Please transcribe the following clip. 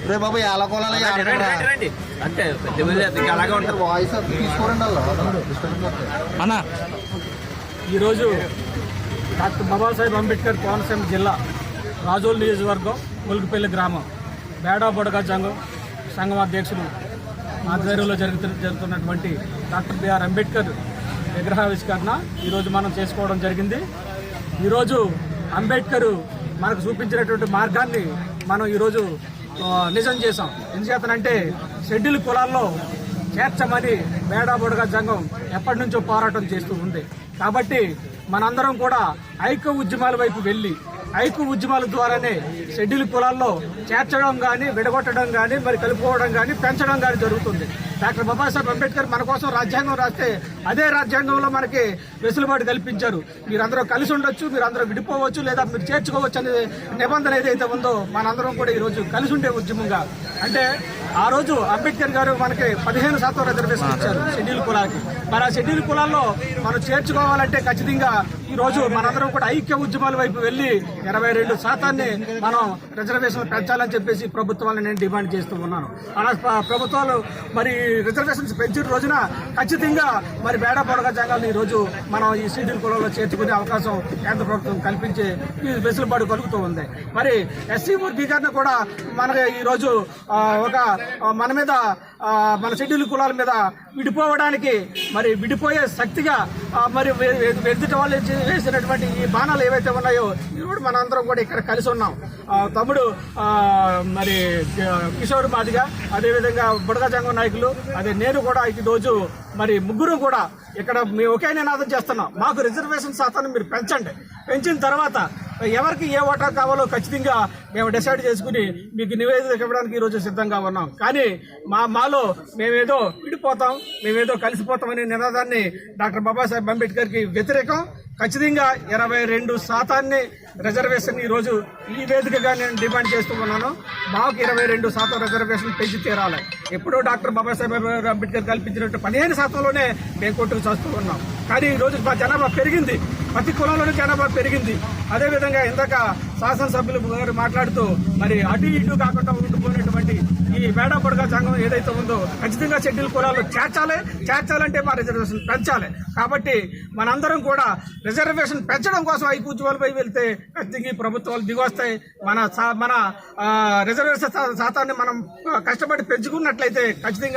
రే బాబు ఎలా కొనాలి అంటే అలాగే ఉంటారు. వాయిస్ తీసుకోరండి అన్న. ఈరోజు డాక్టర్ బాబాసాహెబ్ అంబేద్కర్ కోనసీమ జిల్లా రాజోల్ నియోజకవర్గం ములుగుపల్లి గ్రామం బేడా బొడగా సంఘం అధ్యక్షులు ఆధ్వర్యంలో జరుగుతున్నటువంటి డాక్టర్ బిఆర్ అంబేద్కర్ విగ్రహావిష్కరణ ఈరోజు మనం చేసుకోవడం జరిగింది. ఈరోజు అంబేద్కర్ మనకు చూపించినటువంటి మార్గాన్ని మనం ఈరోజు నిజం చేశాం. ఎందుచేతనంటే షెడ్యూల్ కులాల్లో చేర్చమని బేడా బొడగా సంఘం ఎప్పటి నుంచో పోరాటం చేస్తూ ఉంది. కాబట్టి మనందరం కూడా ఐక్య ఉద్యమాల వైపు వెళ్ళి ఐక్య ఉద్యమాల ద్వారానే షెడ్యూల్ కులాల్లో చేర్చడం కానీ విడగొట్టడం కానీ మరి కలుపుకోవడం కానీ పెంచడం కానీ జరుగుతుంది. డాక్టర్ బాబాసాహెబ్ అంబేద్కర్ మన కోసం రాజ్యాంగం రాస్తే అదే రాజ్యాంగంలో మనకి వెసులుబాటు కల్పించారు. మీరందరూ కలిసి ఉండొచ్చు, మీరందరూ విడిపోవచ్చు, లేదా మీరు చేర్చుకోవచ్చు అనే నిబంధన ఏదైతే ఉందో మనందరం కూడా ఈరోజు కలిసి ఉండే ఉద్యమంగా, అంటే ఆ రోజు అంబేద్కర్ గారు మనకి 15% రిజర్వేషన్ ఇచ్చారు షెడ్యూల్ కులాలకి. మరి ఆ షెడ్యూల్ కులాల్లో మనం చేర్చుకోవాలంటే ఖచ్చితంగా ఈ రోజు మనందరం కూడా ఐక్య ఉద్యమాల వైపు వెళ్లి 22% మనం రిజర్వేషన్లు పెంచాలని చెప్పేసి ప్రభుత్వాలను నేను డిమాండ్ చేస్తూ ఉన్నాను. అలా ప్రభుత్వాలు మరి రిజర్వేషన్స్ పెంచిన రోజున ఖచ్చితంగా మరి బేడా బొడగా సంఘాలను ఈ రోజు మనం ఈ షెడ్యూల్ కులంలో చేర్చుకునే అవకాశం కేంద్ర ప్రభుత్వం కల్పించే వెసులుబాటు కలుగుతూ ఉంది. మరి ఎస్సీ వర్గీకరణ కూడా మనకి ఈ రోజు ఒక మన మీద మన షెడ్యూల్ కులాల మీద విడిపోవడానికి మరి విడిపోయే శక్తిగా మరి ఎదుటి వాళ్ళు వేసినటువంటి ఈ బాణాలు ఏవైతే ఉన్నాయో ఇప్పుడు మనందరం కూడా ఇక్కడ కలిసి ఉన్నాం. తమ్ముడు మరి కిషోర్ మాదిగా, అదేవిధంగా బుడగా సంఘం నాయకులు, అదే నేను కూడా ఈ రోజు మరి ముగ్గురు కూడా ఇక్కడ మేము ఒకే నినాదం చేస్తున్నాం. మాకు రిజర్వేషన్ శాతాన్ని మీరు పెంచండి. పెంచిన తర్వాత ఎవరికి ఏ ఓటా కావాలో ఖచ్చితంగా మేము డిసైడ్ చేసుకుని మీకు నివేదిక ఇవ్వడానికి ఈరోజు సిద్ధంగా ఉన్నాం. కానీ మాలో మేమేదో విడిపోతాం, మేమేదో కలిసిపోతామనే నినాదాన్ని డాక్టర్ బాబాసాహెబ్ అంబేద్కర్కి వ్యతిరేకం. ఖచ్చితంగా 22% రిజర్వేషన్ ఈరోజు ఈ వేదికగా నేను డిమాండ్ చేస్తూ ఉన్నాను. మాకు 22% రిజర్వేషన్ పెంచి తీరాలి. ఎప్పుడో డాక్టర్ బాబాసాహెబ్ అంబేద్కర్ కల్పించినట్టు 15%లోనే మేము కొట్టుకు చేస్తూ ఉన్నాం. కానీ ఈరోజు మా జనాభా పెరిగింది, ప్రతి కులంలోనే జనాభా పెరిగింది. అదేవిధంగా ఇందాక శాసనసభ్యులు గారు మాట్లాడుతూ మరి అటు ఇటు కాకుండా ఉండిపోయినటువంటి ఈ బేడా బొడగా సంఘం ఏదైతే ఉందో ఖచ్చితంగా షెడ్యూల్ కులాల్లో చేర్చాలంటే మా రిజర్వేషన్ పెంచాలి. కాబట్టి మనందరం కూడా రిజర్వేషన్ పెంచడం కోసం ఐక్య ఉద్యమాలపై వెళ్తే ఖచ్చితంగా ఈ ప్రభుత్వాలు దిగొస్తాయి. మన రిజర్వేషన్ శాతాన్ని మనం కష్టపడి పెంచుకున్నట్లయితే ఖచ్చితంగా